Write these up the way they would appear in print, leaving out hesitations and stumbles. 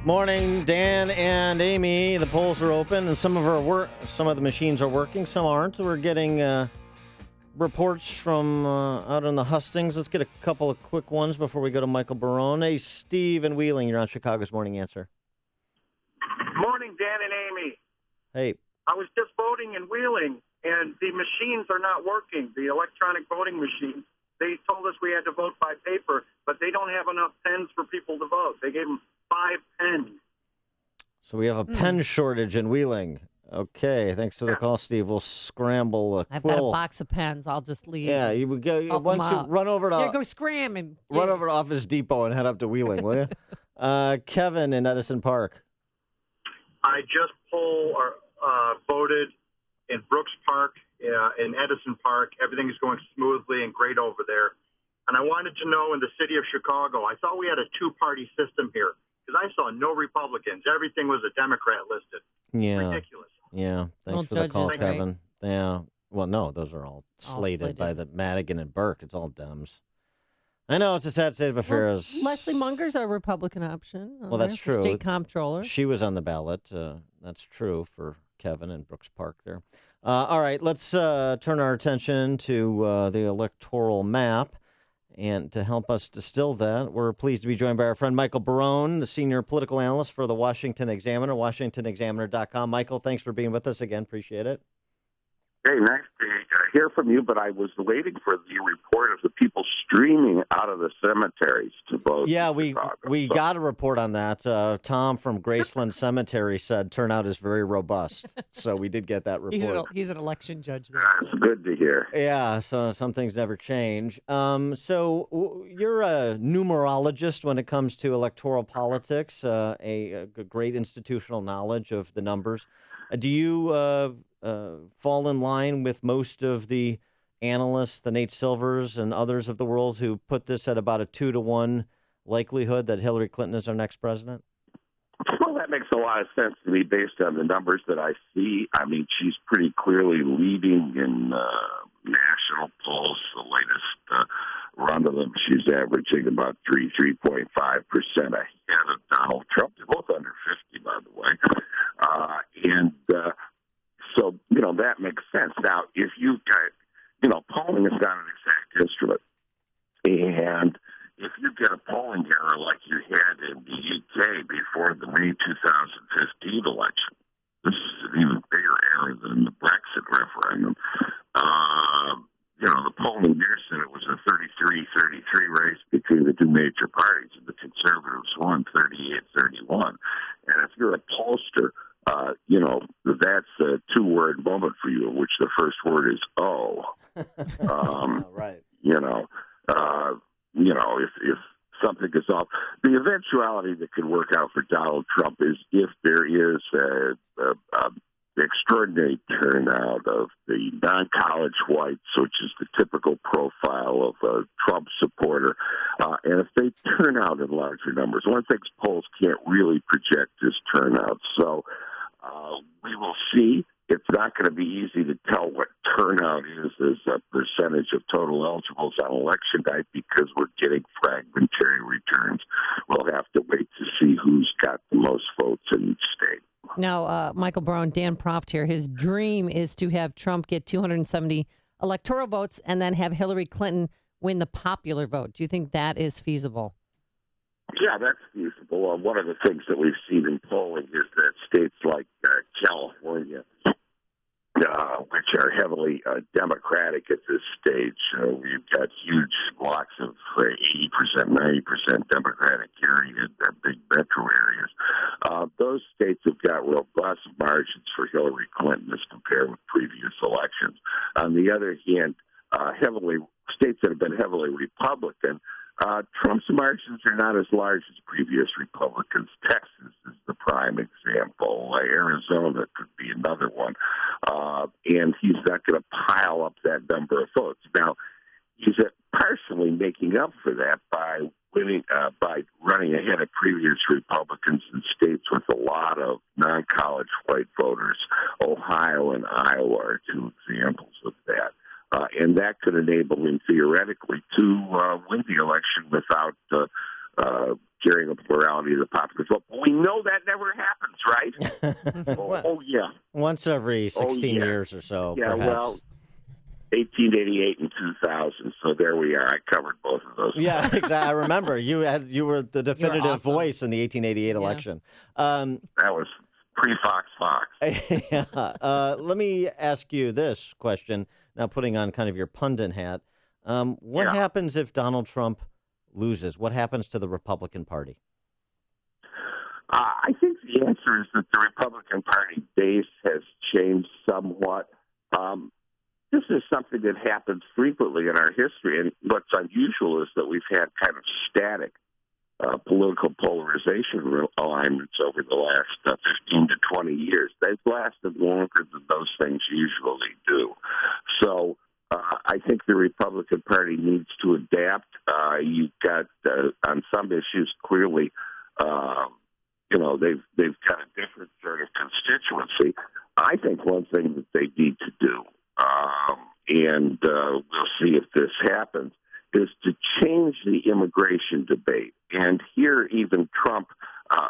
Morning, Dan and Amy. The polls are open, and some of the machines are working, some aren't. We're getting reports from out in the hustings. Let's get a couple of quick ones before we go to Michael Barone. Hey, Steve in Wheeling, you're on Chicago's Morning Answer. Morning, Dan and Amy. Hey. I was just voting in Wheeling, and the machines are not working, the electronic voting machines. They told us we had to vote by paper, but they don't have enough pens for people to vote. They gave them 5 pens. So we have a pen shortage in Wheeling. Okay, thanks for the call, Steve. We'll scramble a I've quill. got a box of pens. I'll just leave. Yeah, you would go once you run over to go scram and run over to Office Depot and head up to Wheeling, will you? Kevin in Edison Park. I just voted in Brooks Park, in Edison Park. Everything is going smoothly and great over there. And I wanted to know, in the city of Chicago, I thought we had a two-party system here because I saw no Republicans. Everything was a Democrat listed. Yeah. Ridiculous. Yeah. Thanks for the call, Kevin. Right? Yeah. Well, no, those are all slated by the Madigan and Burke. It's all Dems. I know it's a sad state of affairs. Well, Leslie Munger's a Republican option. Well, that's true. State comptroller. She was on the ballot. That's true for Kevin in Brooks Park there. All right, let's turn our attention to the electoral map. And to help us distill that, we're pleased to be joined by our friend Michael Barone, the senior political analyst for the Washington Examiner, WashingtonExaminer.com. Michael, thanks for being with us again. Appreciate it. Hey, nice to hear from you, but I was waiting for the report of the people streaming out of the cemeteries to vote. Yeah, we got a report on that. Tom from Graceland Cemetery said turnout is very robust. So we did get that report. He's an election judge there. That's good to hear. Yeah, so some things never change. So you're a numerologist when it comes to electoral politics, a great institutional knowledge of the numbers. Do you fall in line with most of the analysts, the Nate Silvers and others of the world who put this at about a 2-to-1 likelihood that Hillary Clinton is our next president? Well, that makes a lot of sense to me based on the numbers that I see. I mean, she's pretty clearly leading in national polls. The latest run of them, she's averaging about 3.5% ahead of Donald Trump. They're both under 50, by the way. So, that makes sense. Now, if you've got, polling is not an exact instrument. And if you get a polling error like you had in the UK before the May 2015 election, this is an even bigger error than the Brexit referendum. The polling there said it was a 33-33 race between the two major parties, and the Conservatives won 38-31. And if you're a pollster, that's a two-word moment for you, in which the first word is "oh." Right. If something is off, the eventuality that could work out for Donald Trump is if there is a extraordinary turnout of the non-college whites, which is the typical profile of a Trump supporter, and if they turn out in larger numbers. One of the things polls can't really project is turnout. So we will see. It's not going to be easy to tell what turnout is as a percentage of total eligibles on election night because we're getting fragmentary returns. We'll have to wait to see who's got the most votes in each state. Now, Michael Barone, Dan Proft here, his dream is to have Trump get 270 electoral votes and then have Hillary Clinton win the popular vote. Do you think that is feasible? Yeah, that's feasible. One of the things that we've seen in polling is that states like California, which are heavily Democratic at this stage, we've got huge blocks of 80%, 90% Democratic areas, big metro areas. Those states have got robust margins for Hillary Clinton as compared with previous elections. On the other hand, states that have been heavily Republican, Trump's margins are not as large as previous Republicans. Texas is the prime example. Arizona could be another one. And he's not going to pile up that number of votes. Now, he's partially making up for that by running ahead of previous Republicans in states with a lot of non-college white voters. Ohio and Iowa are two examples of that. And that could enable him theoretically to win the election without carrying a plurality of the populace vote. But we know that never happens, right? Well, oh yeah. once every 16 years or so, Yeah, perhaps. well, 1888 and 2000. So there we are. I covered both of those. Yeah, exactly. I remember you were the definitive awesome. voice in the 1888 election. That was pre-Fox Fox. Yeah. Let me ask you this question. Now, putting on kind of your pundit hat, what happens if Donald Trump loses? What happens to the Republican Party? I think the answer is that the Republican Party base has changed somewhat. This is something that happens frequently in our history, and what's unusual is that we've had kind of static political polarization alignments over the last 15 to 20 years. They've lasted longer than those things usually do. So I think the Republican Party needs to adapt. You've got, on some issues, clearly, they've got a different sort of constituency. I think one thing that they need to do, and we'll see if this happens, is to change the immigration debate. And here, even Trump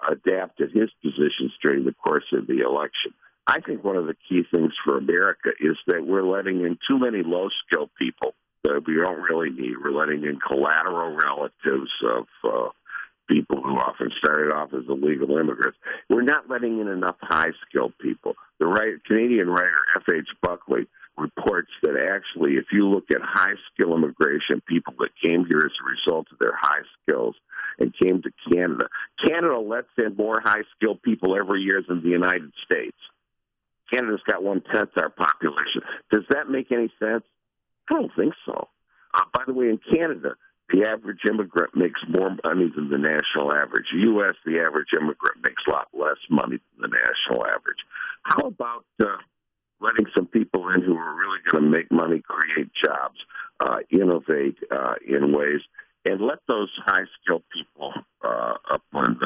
adapted his positions during the course of the election. I think one of the key things for America is that we're letting in too many low-skilled people that we don't really need. We're letting in collateral relatives of people who often started off as illegal immigrants. We're not letting in enough high-skilled people. The Canadian writer F.H. Buckley reports that actually, if you look at high-skill immigration, people that came here as a result of their high skills and came to Canada, Canada lets in more high-skilled people every year than the United States. Canada's got 1/10 our population. Does that make any sense? I don't think so. By the way, in Canada, the average immigrant makes more money than the national average. In the U.S., the average immigrant makes a lot less money than the national average. How about letting some people in who are really going to make money, create jobs, innovate in ways, and let those high-skilled people up on,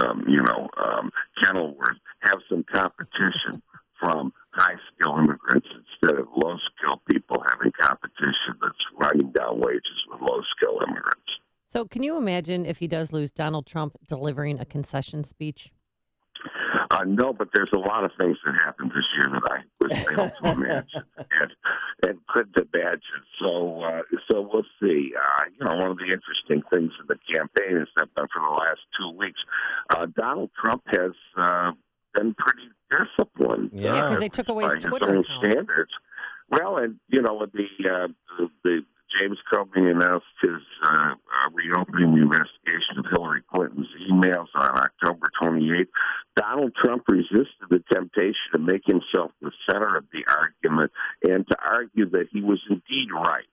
Kenilworth have some competition from high-skilled immigrants instead of low-skilled people having competition that's running down wages with low-skilled immigrants. So can you imagine if he does lose, Donald Trump delivering a concession speech? No, but there's a lot of things that happened this year that I was able to imagine and couldn't imagine. So we'll see. One of the interesting things in the campaign is that for the last 2 weeks, Donald Trump has been pretty disciplined. Yeah, because they took away his Twitter own account. standards. Well, and the James Comey announced his reopening the investigation of Hillary Clinton's emails on October 28th. Donald Trump resisted the temptation to make himself the center of the argument and to argue that he was indeed right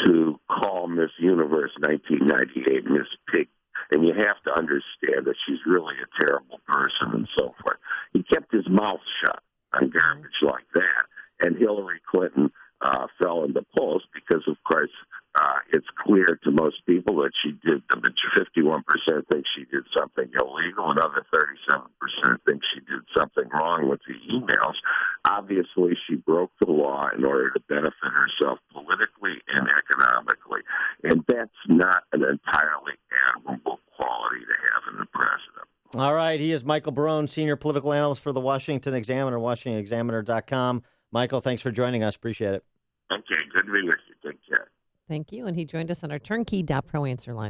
to call Miss Universe 1998 Miss Pig. And you have to understand that she's really a terrible person and so forth. He kept his mouth shut on garbage like that. And Hillary Clinton fell in the polls because, of course, it's clear to most people that she did. 51% think she did something illegal. Another 37% think she did something wrong with the emails. Obviously, she broke the law in order to benefit herself politically and economically. And that's not an entirely admirable quality to have in the president. All right. He is Michael Barone, senior political analyst for the Washington Examiner, WashingtonExaminer.com. Michael, thanks for joining us. Appreciate it. Okay, good to be with you. Take care. Thank you. And he joined us on our Turnkey.Pro answer line.